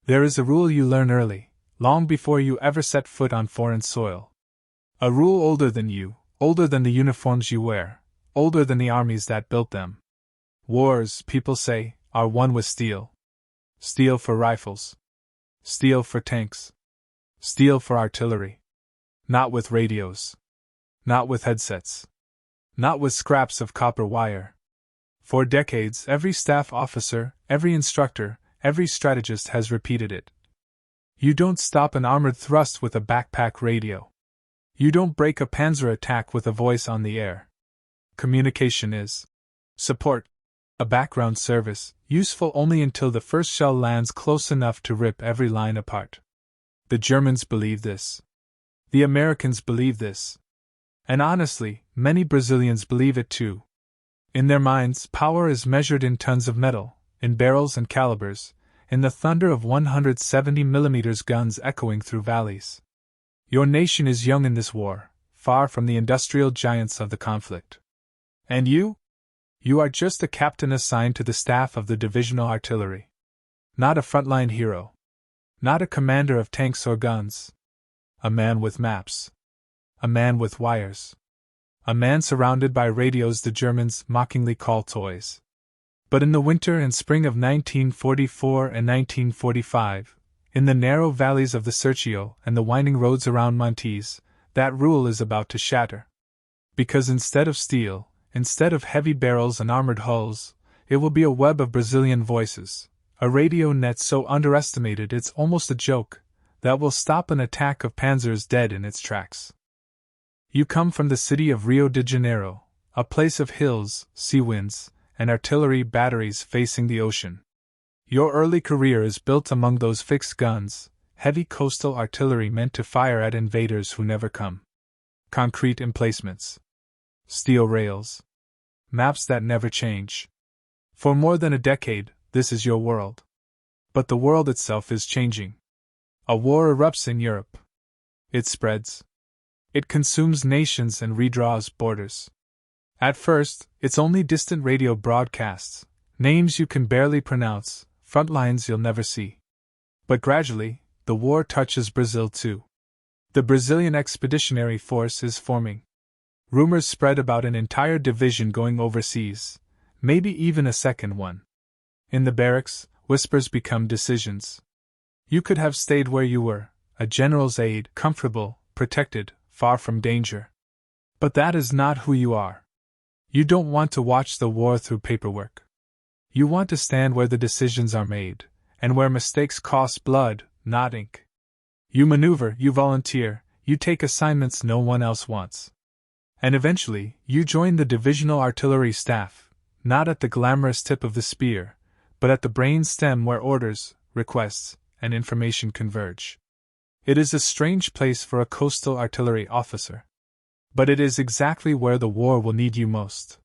There is a rule you learn early, long before you ever set foot on foreign soil. A rule older than you, older than the uniforms you wear, older than the armies that built them. Wars, people say, are won with steel. Steel for rifles. Steel for tanks. Steel for artillery. Not with radios. Not with headsets. Not with scraps of copper wire. For decades, every staff officer, every instructor, every strategist has repeated it. You don't stop an armored thrust with a backpack radio. You don't break a Panzer attack with a voice on the air. Communication is support, a background service, useful only until the first shell lands close enough to rip every line apart. The Germans believe this. The Americans believe this. And honestly, many Brazilians believe it too. In their minds, power is measured in tons of metal, in barrels and calibers, in the thunder of 170mm guns echoing through valleys. Your nation is young in this war, far from the industrial giants of the conflict. And you? You are just a captain assigned to the staff of the divisional artillery. Not a frontline hero. Not a commander of tanks or guns. A man with maps. A man with wires. A man surrounded by radios the Germans mockingly call toys. But in the winter and spring of 1944 and 1945, in the narrow valleys of the Serchio and the winding roads around Montese, that rule is about to shatter. Because instead of steel, instead of heavy barrels and armored hulls, it will be a web of Brazilian voices, a radio net so underestimated it's almost a joke, that will stop an attack of panzers dead in its tracks. You come from the city of Rio de Janeiro, a place of hills, sea winds, and artillery batteries facing the ocean. Your early career is built among those fixed guns, heavy coastal artillery meant to fire at invaders who never come. Concrete emplacements. Steel rails. Maps that never change. For more than a decade, this is your world. But the world itself is changing. A war erupts in Europe. It spreads. It consumes nations and redraws borders. At first, it's only distant radio broadcasts, names you can barely pronounce, front lines you'll never see. But gradually, the war touches Brazil too. The Brazilian Expeditionary Force is forming. Rumors spread about an entire division going overseas, maybe even a second one. In the barracks, whispers become decisions. You could have stayed where you were, a general's aide, comfortable, protected, far from danger. But that is not who you are. You don't want to watch the war through paperwork. You want to stand where the decisions are made, and where mistakes cost blood, not ink. You maneuver, you volunteer, you take assignments no one else wants. And eventually, you join the divisional artillery staff, not at the glamorous tip of the spear, but at the brain stem where orders, requests, and information converge. It is a strange place for a coastal artillery officer. But it is exactly where the war will need you most.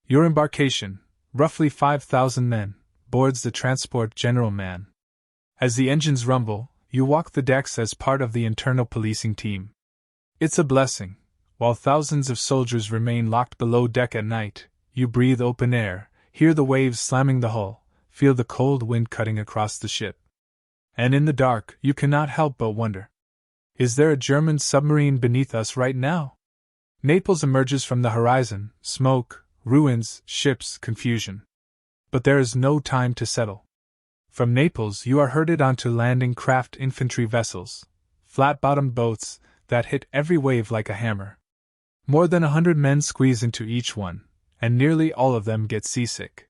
Your embarkation, roughly 5,000 men, boards the transport General Man. As the engines rumble, you walk the decks as part of the internal policing team. It's a blessing. While thousands of soldiers remain locked below deck at night, you breathe open air, hear the waves slamming the hull, feel the cold wind cutting across the ship. And in the dark, you cannot help but wonder. Is there a German submarine beneath us right now? Naples emerges from the horizon, smoke, ruins, ships, confusion. But there is no time to settle. From Naples you are herded onto landing craft infantry vessels, flat-bottomed boats that hit every wave like a hammer. More than 100 men squeeze into each one, and nearly all of them get seasick.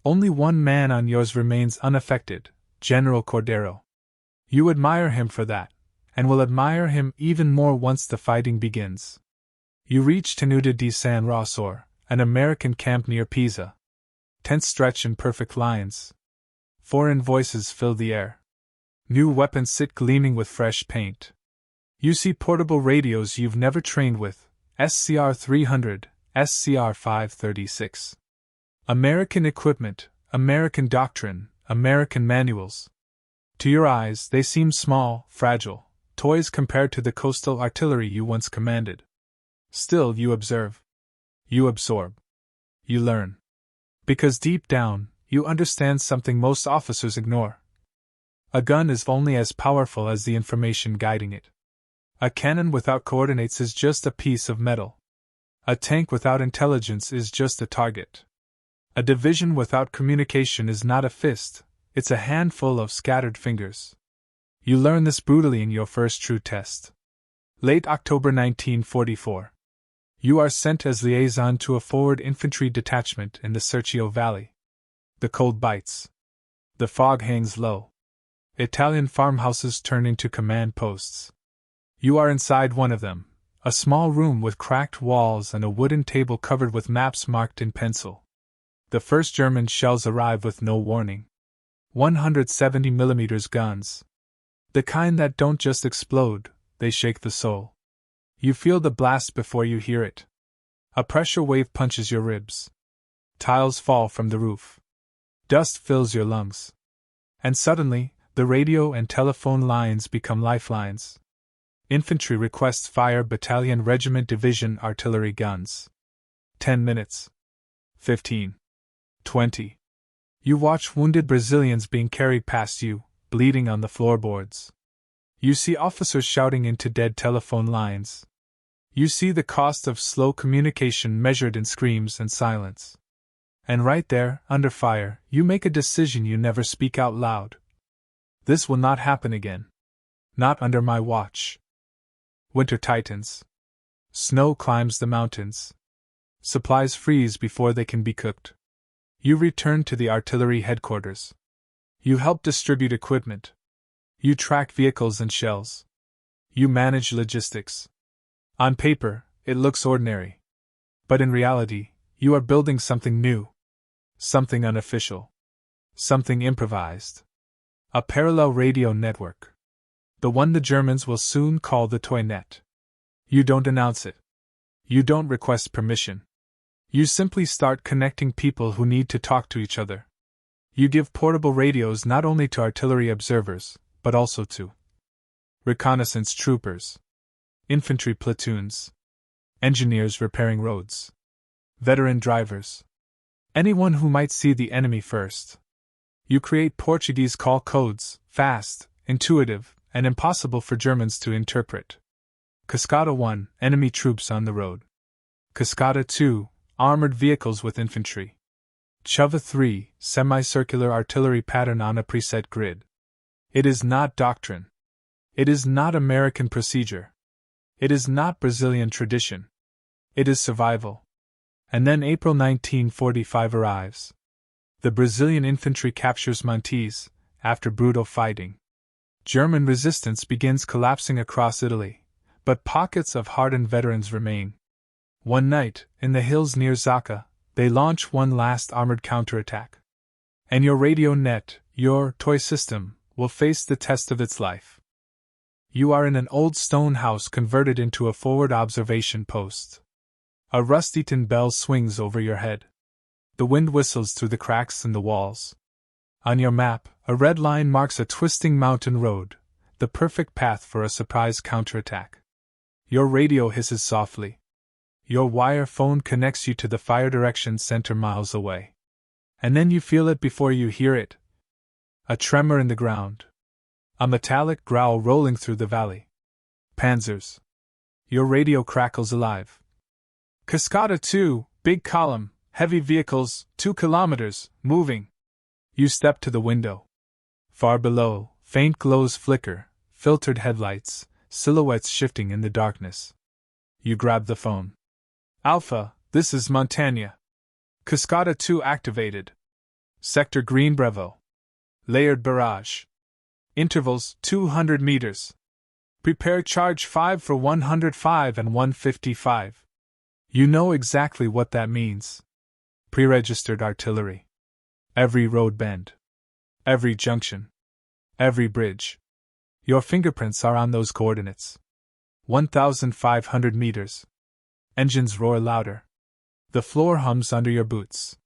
Only one man on yours remains unaffected, General Cordero. You admire him for that, and will admire him even more once the fighting begins. You reach Tenuta di San Rosor, an American camp near Pisa. Tents stretch in perfect lines. Foreign voices fill the air. New weapons sit gleaming with fresh paint. You see portable radios you've never trained with, SCR 300, SCR 536. American equipment, American doctrine, American manuals. To your eyes, they seem small, fragile, toys compared to the coastal artillery you once commanded. Still, you observe. You absorb. You learn. Because deep down, you understand something most officers ignore. A gun is only as powerful as the information guiding it. A cannon without coordinates is just a piece of metal. A tank without intelligence is just a target. A division without communication is not a fist, it's a handful of scattered fingers. You learn this brutally in your first true test. Late October 1944. You are sent as liaison to a forward infantry detachment in the Serchio Valley. The cold bites. The fog hangs low. Italian farmhouses turn into command posts. You are inside one of them, a small room with cracked walls and a wooden table covered with maps marked in pencil. The first German shells arrive with no warning. 170mm guns. The kind that don't just explode, they shake the soul. You feel the blast before you hear it. A pressure wave punches your ribs. Tiles fall from the roof. Dust fills your lungs. And suddenly, the radio and telephone lines become lifelines. Infantry requests fire battalion regiment division artillery guns. 10 minutes. 15. 20. You watch wounded Brazilians being carried past you, bleeding on the floorboards. You see officers shouting into dead telephone lines. You see the cost of slow communication measured in screams and silence. And right there, under fire, you make a decision you never speak out loud. This will not happen again. Not under my watch. Winter tightens. Snow climbs the mountains. Supplies freeze before they can be cooked. You return to the artillery headquarters. You help distribute equipment. You track vehicles and shells. You manage logistics. On paper, it looks ordinary. But in reality, you are building something new. Something unofficial. Something improvised. A parallel radio network. The one the Germans will soon call the Toy Net. You don't announce it. You don't request permission. You simply start connecting people who need to talk to each other. You give portable radios not only to artillery observers, but also to reconnaissance troopers, infantry platoons, engineers repairing roads, veteran drivers, anyone who might see the enemy first. You create Portuguese call codes, fast, intuitive, and impossible for Germans to interpret. Cascada 1, enemy troops on the road. Cascada 2, armored vehicles with infantry. Chuva 3, semicircular artillery pattern on a preset grid. It is not doctrine. It is not American procedure. It is not Brazilian tradition. It is survival. And then April 1945 arrives. The Brazilian infantry captures Montese, after brutal fighting. German resistance begins collapsing across Italy, but pockets of hardened veterans remain. One night, in the hills near Zocca, they launch one last armored counterattack. And your radio net, your toy system, will face the test of its life. You are in an old stone house converted into a forward observation post. A rust-eaten bell swings over your head. The wind whistles through the cracks in the walls. On your map, a red line marks a twisting mountain road, the perfect path for a surprise counterattack. Your radio hisses softly. Your wire phone connects you to the fire direction center miles away. And then you feel it before you hear it. A tremor in the ground. A metallic growl rolling through the valley. Panzers. Your radio crackles alive. Cascada 2, big column, heavy vehicles, 2 kilometers, moving. You step to the window. Far below, faint glows flicker, filtered headlights, silhouettes shifting in the darkness. You grab the phone. Alpha, this is Montanha. Cascada 2 activated. Sector Green Bravo. Layered barrage. Intervals 200 meters. Prepare charge 5 for 105 and 155. You know exactly what that means. Pre-registered artillery. Every road bend. Every junction. Every bridge. Your fingerprints are on those coordinates. 1,500 meters. Engines roar louder. The floor hums under your boots.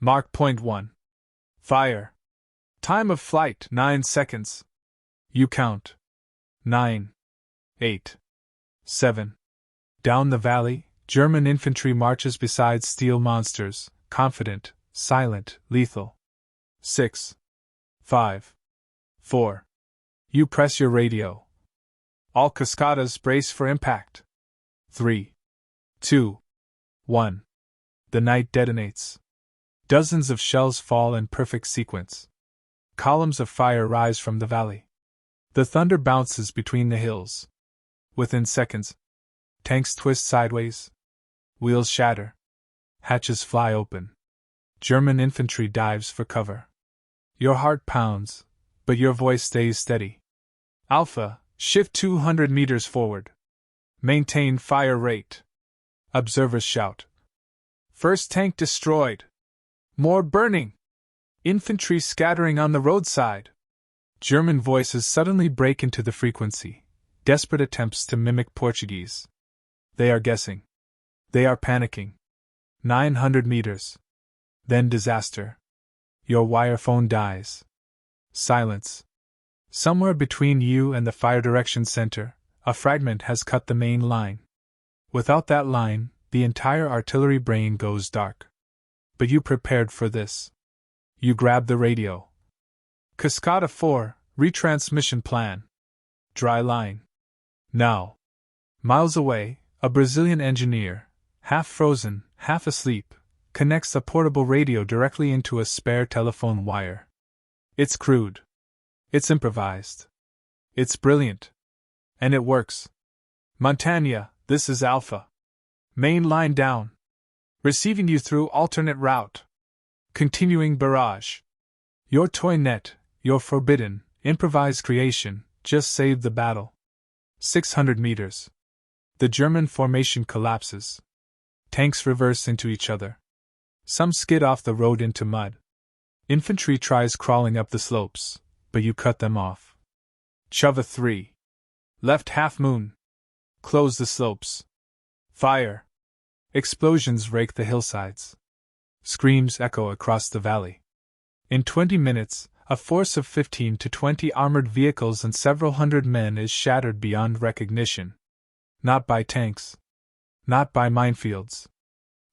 Mark point 1. Fire. Time of flight 9 seconds. You count. 9. 8. 7. Down the valley, German infantry marches beside steel monsters, confident, silent, lethal. 6. 5. 4. You press your radio. All cascadas brace for impact. 3, 2, 1. The night detonates. Dozens of shells fall in perfect sequence. Columns of fire rise from the valley. The thunder bounces between the hills. Within seconds, tanks twist sideways. Wheels shatter. Hatches fly open. German infantry dives for cover. Your heart pounds, but your voice stays steady. Alpha, shift 200 meters forward. Maintain fire rate. Observers shout. First tank destroyed. More burning. Infantry scattering on the roadside. German voices suddenly break into the frequency. Desperate attempts to mimic Portuguese. They are guessing. They are panicking. 900 meters. Then disaster. Your wire phone dies. Silence. Somewhere between you and the fire direction center, a fragment has cut the main line. Without that line, the entire artillery brain goes dark. But you prepared for this. You grab the radio. Cascada 4, retransmission plan. Dry line. Now. Miles away, a Brazilian engineer, half frozen, half asleep, connects a portable radio directly into a spare telephone wire. It's crude. It's improvised. It's brilliant. And it works. Montanha, this is Alpha. Main line down. Receiving you through alternate route. Continuing barrage. Your toy net, your forbidden, improvised creation, just saved the battle. 600 meters. The German formation collapses. Tanks reverse into each other. Some skid off the road into mud. Infantry tries crawling up the slopes, but you cut them off. Chuva 3. Left half moon. Close the slopes. Fire. Explosions rake the hillsides. Screams echo across the valley. In 20 minutes, a force of 15 to 20 armored vehicles and several hundred men is shattered beyond recognition. Not by tanks. Not by minefields.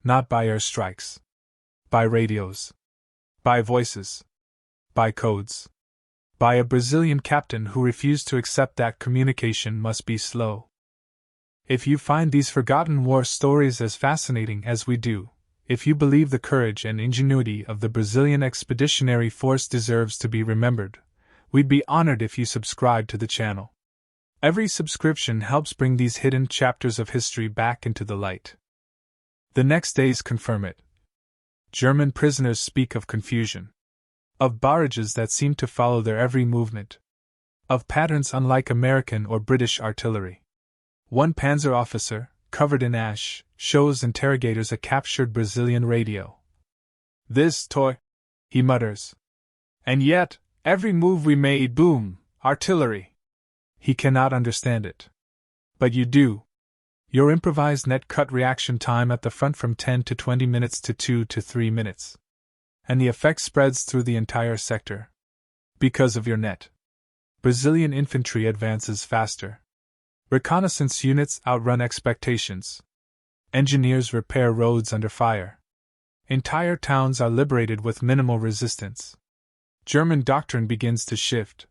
Not by airstrikes. By radios. By voices. By codes. By a Brazilian captain who refused to accept that communication must be slow. If you find these forgotten war stories as fascinating as we do, if you believe the courage and ingenuity of the Brazilian Expeditionary Force deserves to be remembered, we'd be honored if you subscribe to the channel. Every subscription helps bring these hidden chapters of history back into the light. The next days confirm it. German prisoners speak of confusion. Of barrages that seem to follow their every movement. Of patterns unlike American or British artillery. One Panzer officer, covered in ash, shows interrogators a captured Brazilian radio. This toy, he mutters. And yet, every move we made, boom, artillery. He cannot understand it. But you do. Your improvised net cut reaction time at the front from 10 to 20 minutes to 2 to 3 minutes. And the effect spreads through the entire sector. Because of your net. Brazilian infantry advances faster. Reconnaissance units outrun expectations. Engineers repair roads under fire. Entire towns are liberated with minimal resistance. German doctrine begins to shift.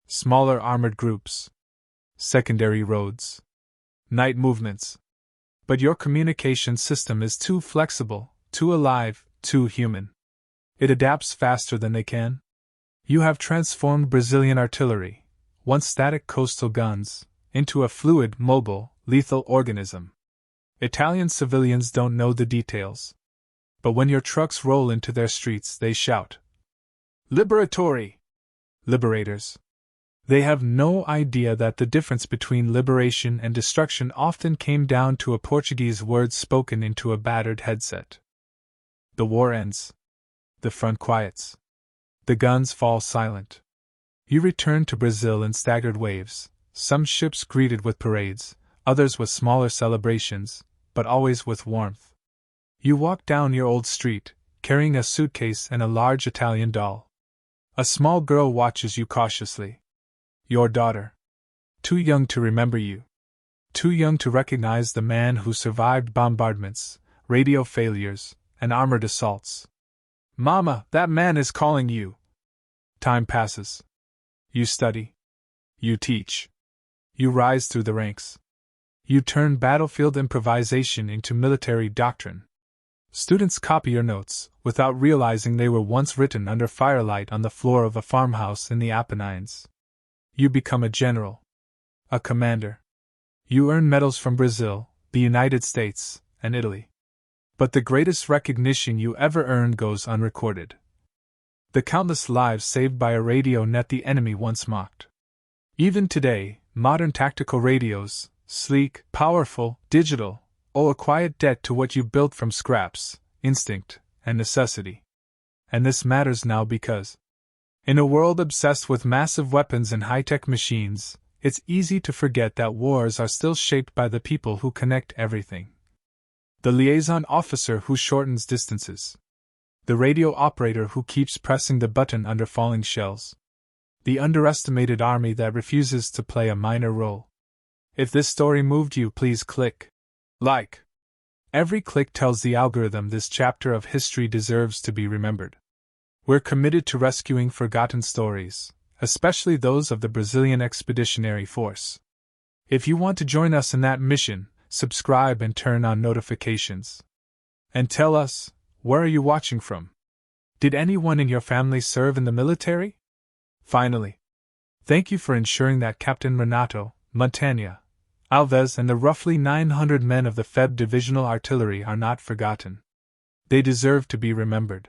Smaller armored groups. Secondary roads. Night movements. But your communication system is too flexible, too alive, too human. It adapts faster than they can. You have transformed Brazilian artillery, once static coastal guns, into a fluid, mobile, lethal organism. Italian civilians don't know the details. But when your trucks roll into their streets, they shout, "Liberatori!" Liberators. They have no idea that the difference between liberation and destruction often came down to a Portuguese word spoken into a battered headset. The war ends. The front quiets. The guns fall silent. You return to Brazil in staggered waves, some ships greeted with parades, others with smaller celebrations, but always with warmth. You walk down your old street, carrying a suitcase and a large Italian doll. A small girl watches you cautiously. Your daughter. Too young to remember you. Too young to recognize the man who survived bombardments, radio failures, and armored assaults. "Mama, that man is calling you." Time passes. You study. You teach. You rise through the ranks. You turn battlefield improvisation into military doctrine. Students copy your notes, without realizing they were once written under firelight on the floor of a farmhouse in the Apennines. You become a general. A commander. You earn medals from Brazil, the United States, and Italy. But the greatest recognition you ever earned goes unrecorded. The countless lives saved by a radio net the enemy once mocked. Even today, modern tactical radios, sleek, powerful, digital, owe a quiet debt to what you built from scraps, instinct, and necessity. And this matters now because, in a world obsessed with massive weapons and high-tech machines, it's easy to forget that wars are still shaped by the people who connect everything. The liaison officer who shortens distances. The radio operator who keeps pressing the button under falling shells. The underestimated army that refuses to play a minor role. If this story moved you, please click like. Every click tells the algorithm this chapter of history deserves to be remembered. We're committed to rescuing forgotten stories, especially those of the Brazilian Expeditionary Force. If you want to join us in that mission, subscribe and turn on notifications. And tell us, where are you watching from? Did anyone in your family serve in the military? Finally, thank you for ensuring that Captain Renato, Montanha, Alves and the roughly 900 men of the Feb Divisional Artillery are not forgotten. They deserve to be remembered.